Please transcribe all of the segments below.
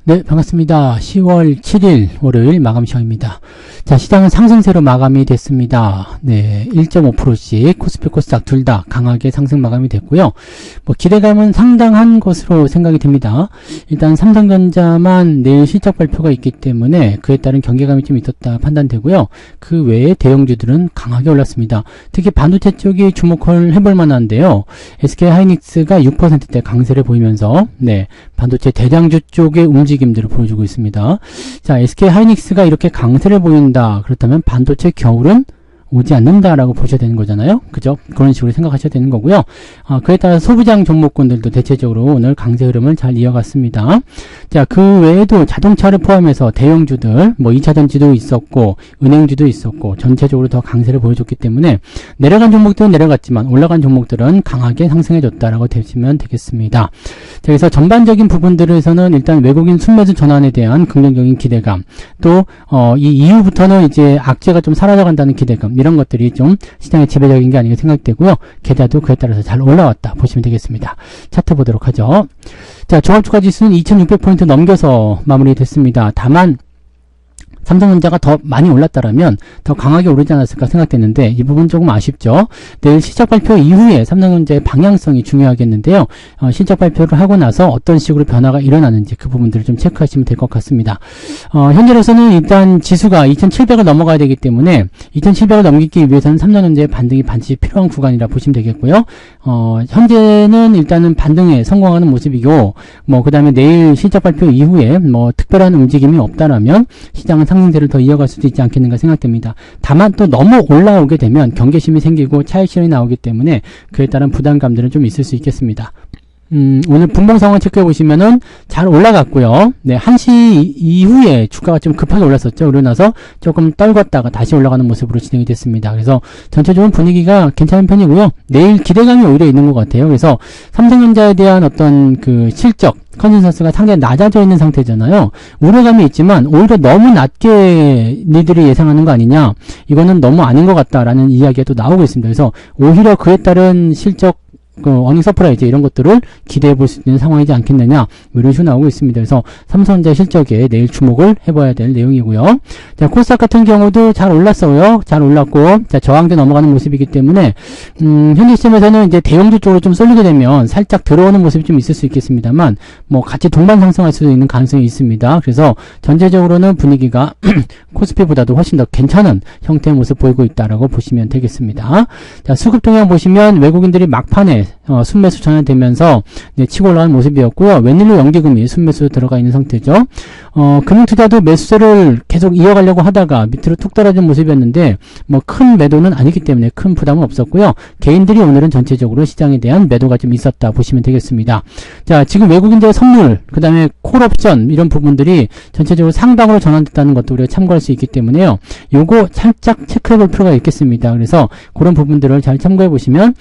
네, 반갑습니다. 10월 7일 월요일 마감 시간입니다. 자, 시장은 상승세로 마감이 됐습니다. 네, 1.5%씩 코스피 코스닥 둘 다 강하게 상승 마감이 됐고요. 기대감은 상당한 것으로 생각이 됩니다. 일단 삼성전자만 내일 실적 발표가 있기 때문에 그에 따른 경계감이 좀 있었다 판단되고요. 그 외에 대형주들은 강하게 올랐습니다. 특히 반도체 쪽이 주목을 해볼 만한데요. SK하이닉스가 6%대 강세를 보이면서 네, 반도체 대장주 쪽의 움직임들을 보여주고 있습니다. 자, SK하이닉스가 이렇게 강세를 보인다. 그렇다면 반도체 겨울은 오지 않는다라고 보셔야 되는 거잖아요. 그죠? 그런 식으로 생각하셔야 되는 거고요. 그에 따라 소부장 종목군들도 대체적으로 오늘 강세 흐름을 잘 이어갔습니다. 자, 그 외에도 자동차를 포함해서 대형주들, 2차전지도 있었고, 은행주도 있었고, 전체적으로 더 강세를 보여줬기 때문에 내려간 종목들은 내려갔지만 올라간 종목들은 강하게 상승해줬다라고 보시면 되겠습니다. 자, 그래서 전반적인 부분들에서는 일단 외국인 순매수 전환에 대한 긍정적인 기대감, 또, 이 이후부터는 이제 악재가 좀 사라져간다는 기대감, 이런 것들이 좀 시장의 지배적인 게 아닌가 생각되고요. 계좌도 그에 따라서 잘 올라왔다 보시면 되겠습니다. 차트 보도록 하죠. 자, 종합주가지수는 2600포인트 넘겨서 마무리됐습니다. 다만 삼성전자가 더 많이 올랐다라면 더 강하게 오르지 않았을까 생각되는데 이 부분 조금 아쉽죠. 내일 실적 발표 이후에 삼성전자의 방향성이 중요하겠는데요. 실적 발표를 하고 나서 어떤 식으로 변화가 일어나는지 그 부분들을 좀 체크하시면 될 것 같습니다. 현재로서는 일단 지수가 2700을 넘어가야 되기 때문에 2700을 넘기기 위해서는 삼성전자의 반등이 반드시 필요한 구간이라 보시면 되겠고요. 현재는 일단은 반등에 성공하는 모습이고 그 다음에 내일 실적 발표 이후에 특별한 움직임이 없다라면 시장은 상승세를 더 이어갈 수도 있지 않겠는가 생각됩니다. 다만 또 너무 올라오게 되면 경계심이 생기고 차익 실현이 나오기 때문에 그에 따른 부담감들은 좀 있을 수 있겠습니다. 오늘 분봉 상황 체크해 보시면은 잘 올라갔고요. 네, 1시 이후에 주가가 좀 급하게 올랐었죠. 그러고 나서 조금 떨궜다가 다시 올라가는 모습으로 진행이 됐습니다. 그래서 전체적인 분위기가 괜찮은 편이고요. 내일 기대감이 오히려 있는 것 같아요. 그래서 삼성전자에 대한 어떤 그 실적 컨센서스가 상당히 낮아져 있는 상태잖아요. 우려감이 있지만 오히려 너무 낮게 니들이 예상하는 거 아니냐, 이거는 너무 아닌 것 같다라는 이야기가 또 나오고 있습니다. 그래서 오히려 그에 따른 실적 어닝 서프라이즈 이런 것들을 기대해 볼 수 있는 상황이지 않겠느냐, 이런 식으로 나오고 있습니다. 그래서 삼성전자 실적에 내일 주목을 해봐야 될 내용이고요. 자, 코스닥 같은 경우도 잘 올랐어요. 잘 올랐고, 자, 저항대 넘어가는 모습이기 때문에 현재 시점에서는 이제 대형주 쪽으로 좀 쏠리게 되면 살짝 들어오는 모습이 좀 있을 수 있겠습니다만 같이 동반 상승할 수도 있는 가능성이 있습니다. 그래서 전체적으로는 분위기가 코스피보다도 훨씬 더 괜찮은 형태의 모습 보이고 있다라고 보시면 되겠습니다. 자, 수급 동향 보시면 외국인들이 막판에 순매수 전환되면서 치고 올라가는 모습이었고요. 웬일로 연기금이 순매수 들어가 있는 상태죠. 금융투자도 매수세를 계속 이어가려고 하다가 밑으로 툭 떨어진 모습이었는데 큰 매도는 아니기 때문에 큰 부담은 없었고요. 개인들이 오늘은 전체적으로 시장에 대한 매도가 좀 있었다 보시면 되겠습니다. 자, 지금 외국인들의 선물, 그 다음에 콜옵션 이런 부분들이 전체적으로 상방으로 전환됐다는 것도 우리가 참고할 수 있기 때문에요. 요거 살짝 체크해 볼 필요가 있겠습니다. 그래서 그런 부분들을 잘 참고해 보시면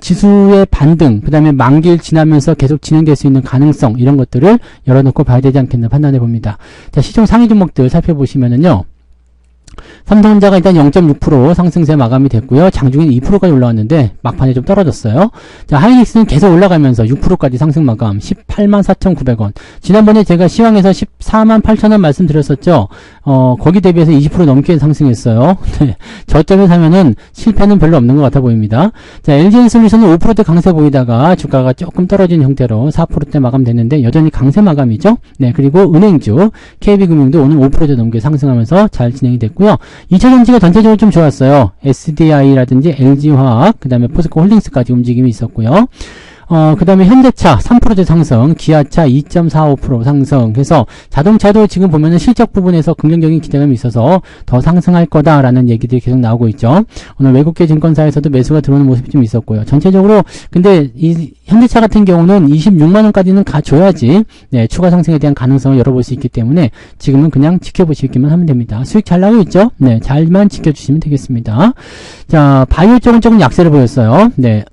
지수의 반등, 그 다음에 만기를 지나면서 계속 진행될 수 있는 가능성, 이런 것들을 열어놓고 봐야 되지 않겠나 판단해 봅니다. 자, 시총 상위 종목들 살펴보시면은요. 삼성전자가 일단 0.6% 상승세 마감이 됐고요. 장중에는 2%까지 올라왔는데 막판에 좀 떨어졌어요. 자, 하이닉스는 계속 올라가면서 6%까지 상승 마감 184,900원. 지난번에 제가 시황에서 148,000원 말씀드렸었죠. 거기 대비해서 20% 넘게 상승했어요. 네, 저점에 사면은 실패는 별로 없는 것 같아 보입니다. 자, LG엔솔루션은 5%대 강세 보이다가 주가가 조금 떨어진 형태로 4%대 마감됐는데 여전히 강세 마감이죠. 네, 그리고 은행주 KB금융도 오늘 5%대 넘게 상승하면서 잘 진행이 됐고요. 2차전지가 전체적으로 좀 좋았어요. SDI라든지 LG화학, 그 다음에 포스코홀딩스까지 움직임이 있었고요. 그 다음에 현대차 3%대 상승, 기아차 2.45% 상승해서 자동차도 지금 보면은 실적 부분에서 긍정적인 기대감이 있어서 더 상승할 거다라는 얘기들이 계속 나오고 있죠. 오늘 외국계 증권사에서도 매수가 들어오는 모습이 좀 있었고요. 전체적으로 근데 이 현대차 같은 경우는 26만원까지는 가줘야지 네, 추가 상승에 대한 가능성을 열어볼 수 있기 때문에 지금은 그냥 지켜보시기만 하면 됩니다. 수익 잘 나고 있죠? 네, 잘만 지켜주시면 되겠습니다. 자, 바이오 쪽은 조금 약세를 보였어요. 네,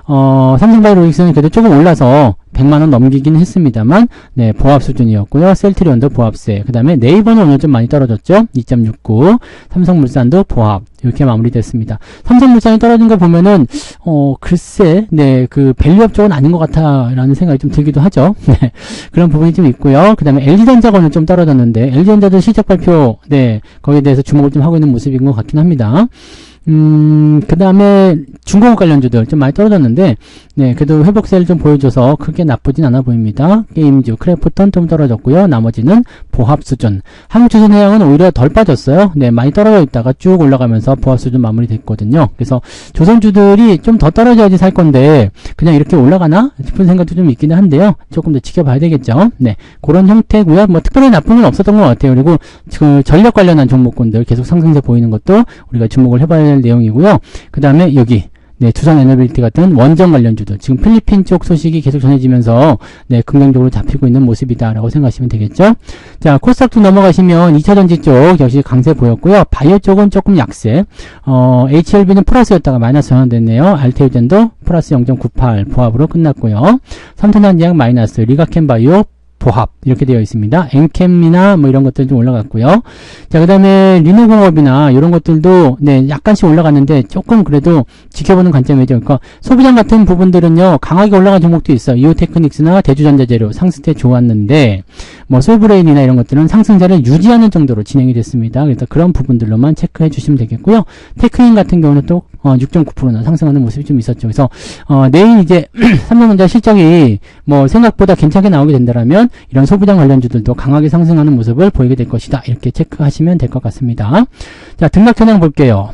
삼성바이오로직스는 그래도 조금 올라서 100만원 넘기긴 했습니다만, 네, 보합 수준이었고요. 셀트리온도 보합세. 그 다음에 네이버는 오늘 좀 많이 떨어졌죠? 2.69. 삼성물산도 보합. 이렇게 마무리됐습니다. 삼성물산이 떨어진 거 보면은, 글쎄, 네, 그, 밸류업 쪽은 아닌 것 같아, 라는 생각이 좀 들기도 하죠. 네, 그런 부분이 좀 있고요. 그 다음에 LG전자가 오늘 좀 떨어졌는데, LG전자도 실적 발표, 네, 거기에 대해서 주목을 좀 하고 있는 모습인 것 같긴 합니다. 그 다음에 중공업 관련주들 좀 많이 떨어졌는데, 네, 그래도 회복세를 좀 보여줘서 크게 나쁘진 않아 보입니다. 게임주, 크래프톤 좀 떨어졌고요. 나머지는 보합 수준. 한국주선해양은 오히려 덜 빠졌어요. 네, 많이 떨어져 있다가 쭉 올라가면서 보합 수준 마무리됐거든요. 그래서 조선주들이 좀 더 떨어져야지 살 건데, 그냥 이렇게 올라가나 싶은 생각도 좀 있기는 한데요. 조금 더 지켜봐야 되겠죠. 네, 그런 형태고요. 뭐 특별히 나쁜 건 없었던 것 같아요. 그리고 그 전력 관련한 종목군들 계속 상승세 보이는 것도 우리가 주목을 해봐야 될 내용이고요. 그 다음에 여기 네, 두산 에너빌리티 같은 원전 관련주들 지금 필리핀 쪽 소식이 계속 전해지면서 네, 긍정적으로 잡히고 있는 모습이다라고 생각하시면 되겠죠. 자, 코스닥 넘어가시면 2차전지 쪽 역시 강세 보였고요. 바이오 쪽은 조금 약세. HLB는 플러스였다가 마이너스 전환됐네요. 알테오젠도 플러스 0.98 보합으로 끝났고요. 삼성전자약 마이너스, 리가켄 바이오 보합 이렇게 되어 있습니다. 엔캠이나 뭐 이런 것들 좀 올라갔고요. 자, 그 다음에 리노공업이나 이런 것들도 네, 약간씩 올라갔는데 조금 그래도 지켜보는 관점이죠. 그러니까 소비장 같은 부분들은요, 강하게 올라간 종목도 있어요. 이오테크닉스나 대주전자재료 상승세 좋았는데 뭐 솔브레인이나 이런 것들은 상승세를 유지하는 정도로 진행이 됐습니다. 그래서 그런 부분들로만 체크해 주시면 되겠고요. 테크인 같은 경우는 또 6.9%나 상승하는 모습이 좀 있었죠. 그래서 내일 이제 삼성전자 실적이 뭐 생각보다 괜찮게 나오게 된다라면 이런 소비장 관련주들도 강하게 상승하는 모습을 보이게 될 것이다. 이렇게 체크하시면 될 것 같습니다. 자, 등락 현황 볼게요.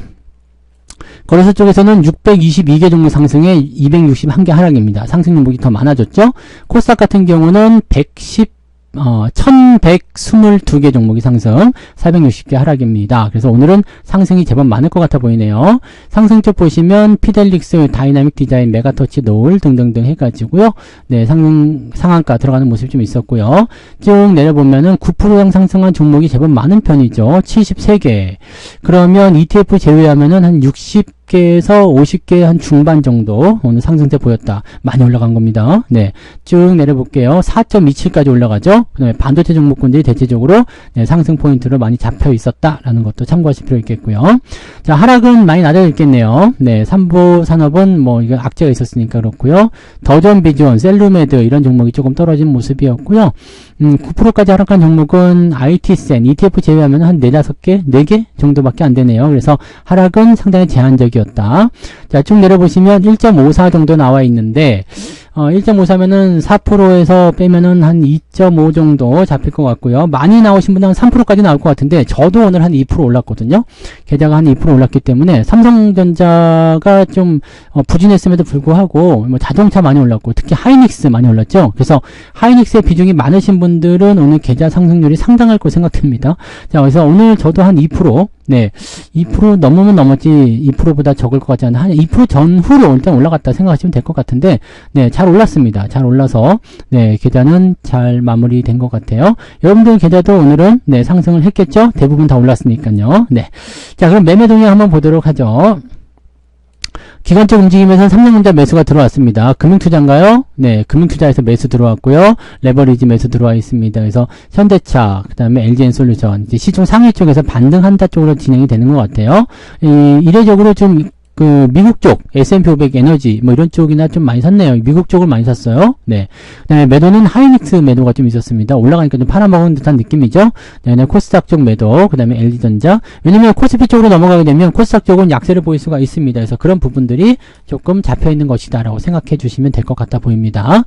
거래소 쪽에서는 622개 종목 상승에 261개 하락입니다. 상승 종목이 더 많아졌죠. 코스닥 같은 경우는 1122개 종목이 상승, 460개 하락입니다. 그래서 오늘은 상승이 제법 많을 것 같아 보이네요. 상승 쪽 보시면 피델릭스, 다이나믹 디자인, 메가터치, 노을 등등등 해가지고요. 네, 상한가 들어가는 모습이 좀 있었고요. 쭉 내려보면은 9% 상승한 종목이 제법 많은 편이죠. 73개. 그러면 ETF 제외하면은 한 60개에서 50개 한 중반 정도 오늘 상승세 보였다. 많이 올라간 겁니다. 네, 쭉 내려볼게요. 4.27까지 올라가죠. 그 다음에 반도체 종목군들이 대체적으로 네, 상승 포인트로 많이 잡혀 있었다라는 것도 참고하실 필요 있겠고요. 자, 하락은 많이 낮아 있겠네요. 네, 삼보 산업은 뭐 이거 악재가 있었으니까 그렇고요. 더전 비전, 셀루메드 이런 종목이 조금 떨어진 모습이었고요. 9%까지 하락한 종목은 IT센, ETF 제외하면 한 4-5개, 4개 정도밖에 안 되네요. 그래서 하락은 상당히 제한적이었다. 자, 쭉 내려보시면 1.54 정도 나와 있는데 1.54면은 4%에서 빼면은 한 2.5 정도 잡힐 것 같고요. 많이 나오신 분은 한 3%까지 나올 것 같은데 저도 오늘 한 2% 올랐거든요. 게다가 한 2% 올랐기 때문에 삼성전자가 좀 부진했음에도 불구하고 뭐 자동차 많이 올랐고 특히 하이닉스 많이 올랐죠. 그래서 하이닉스의 비중이 많으신 분들은 오늘 계좌 상승률이 상당할 거 생각됩니다. 자, 그래서 오늘 저도 한 2%, 네, 2% 넘으면 넘었지 2%보다 적을 것 같지 않나. 한 2% 전후로 일단 올라갔다 생각하시면 될 것 같은데, 네, 잘 올랐습니다. 잘 올라서, 네, 계좌는 잘 마무리된 것 같아요. 여러분들 계좌도 오늘은, 네, 상승을 했겠죠? 대부분 다 올랐으니까요. 네. 자, 그럼 매매 동향 한번 보도록 하죠. 기관적 움직임에서 삼성전자 매수가 들어왔습니다. 금융투자인가요? 네, 금융투자에서 매수 들어왔고요. 레버리지 매수 들어와 있습니다. 그래서 현대차, 그 다음에 LG엔솔루션, 이제 시중 상위 쪽에서 반등한다 쪽으로 진행이 되는 것 같아요. 이례적으로 좀 미국 쪽, S&P 500 에너지, 뭐 이런 쪽이나 좀 많이 샀네요. 미국 쪽을 많이 샀어요. 네. 그 다음에 매도는 하이닉스 매도가 좀 있었습니다. 올라가니까 좀 팔아먹은 듯한 느낌이죠. 네, 코스닥 쪽 매도, 그 다음에 LG전자. 왜냐면 코스피 쪽으로 넘어가게 되면 코스닥 쪽은 약세를 보일 수가 있습니다. 그래서 그런 부분들이 조금 잡혀있는 것이다라고 생각해 주시면 될 것 같아 보입니다.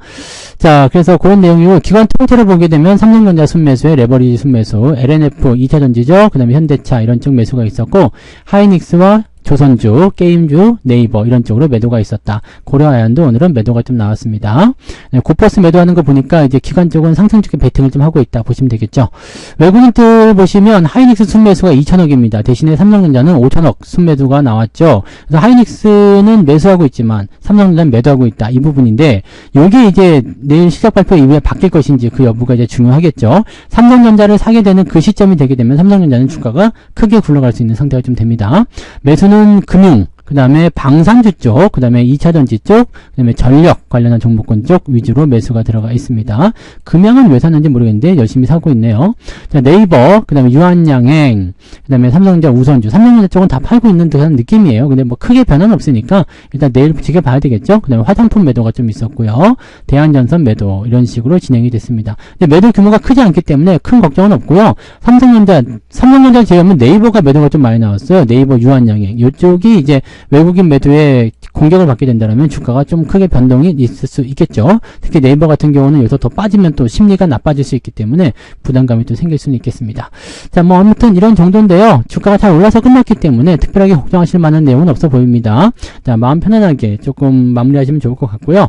자, 그래서 그런 내용이고, 기관 통째로 보게 되면 삼성전자 순매수에 레버리지 순매수, LNF 2차전지죠. 그 다음에 현대차 이런 쪽 매수가 있었고, 하이닉스와 조선주, 게임주, 네이버 이런 쪽으로 매도가 있었다. 고려아연도 오늘은 매도가 좀 나왔습니다. 네, 고퍼스 매도하는 거 보니까 이제 기관 쪽은 상승 쪽에 베팅을 좀 하고 있다 보시면 되겠죠. 외국인들 보시면 하이닉스 순매수가 2천억입니다. 대신에 삼성전자는 5천억 순매도가 나왔죠. 그래서 하이닉스는 매수하고 있지만 삼성전자는 매도하고 있다. 이 부분인데 이게 이제 내일 시작 발표 이후에 바뀔 것인지 그 여부가 이제 중요하겠죠. 삼성전자를 사게 되는 그 시점이 되게 되면 삼성전자는 주가가 크게 굴러갈 수 있는 상태가 좀 됩니다. 매수는 금융, 그 다음에 방산주 쪽, 그 다음에 2차전지 쪽, 그 다음에 전력 관련한 종목군 쪽 위주로 매수가 들어가 있습니다. 금양은 왜 샀는지 모르겠는데 열심히 사고 있네요. 자, 네이버, 그 다음에 유한양행, 그 다음에 삼성전자 우선주, 삼성전자 쪽은 다 팔고 있는 듯한 느낌이에요. 근데 뭐 크게 변화는 없으니까 일단 내일 지켜봐야 되겠죠. 그 다음에 화장품 매도가 좀 있었고요. 대한전선 매도, 이런 식으로 진행이 됐습니다. 근데 매도 규모가 크지 않기 때문에 큰 걱정은 없고요. 삼성전자 제외하면 네이버가 매도가 좀 많이 나왔어요. 네이버 유한양행. 이쪽이 이제 외국인 매도에 공격을 받게 된다면 주가가 좀 크게 변동이 있을 수 있겠죠. 특히 네이버 같은 경우는 여기서 더 빠지면 또 심리가 나빠질 수 있기 때문에 부담감이 또 생길 수는 있겠습니다. 자, 뭐 아무튼 이런 정도인데요. 주가가 잘 올라서 끝났기 때문에 특별하게 걱정하실 만한 내용은 없어 보입니다. 자, 마음 편안하게 조금 마무리하시면 좋을 것 같고요.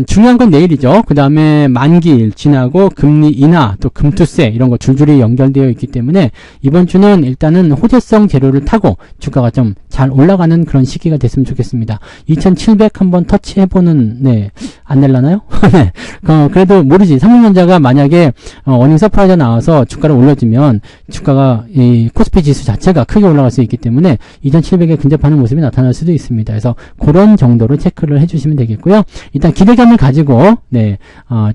중요한 건 내일이죠. 그 다음에 만기일 지나고 금리 인하, 또 금투세 이런 거 줄줄이 연결되어 있기 때문에 이번 주는 일단은 호재성 재료를 타고 주가가 좀 잘 올라가는 그런 시기가 됐으면 좋겠습니다. 2700 한번 터치해보는, 네, 안 낼라나요? 네. 그래도 모르지. 삼성전자가 만약에, 어닝 서프라이즈 나와서 주가를 올려주면, 주가가, 이, 코스피 지수 자체가 크게 올라갈 수 있기 때문에, 2700에 근접하는 모습이 나타날 수도 있습니다. 그래서, 그런 정도로 체크를 해주시면 되겠고요. 일단 기대감을 가지고, 네,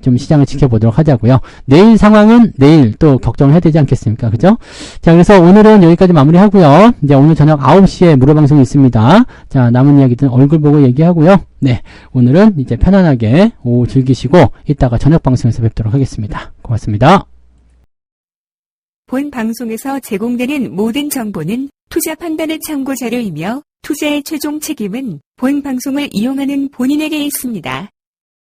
좀 시장을 지켜보도록 하자고요. 내일 상황은 내일 또 걱정을 해야 되지 않겠습니까? 그죠? 자, 그래서 오늘은 여기까지 마무리하고요. 이제 오늘 저녁 9시에 무료방송이 있습니다. 자, 남은 이야기들은 얼굴 보고 얘기하고요. 네, 오늘은 이제 편안하게 오후 즐기시고 이따가 저녁 방송에서 뵙도록 하겠습니다. 고맙습니다. 본 방송에서 제공되는 모든 정보는 투자 판단의 참고 자료이며 투자의 최종 책임은 본 방송을 이용하는 본인에게 있습니다.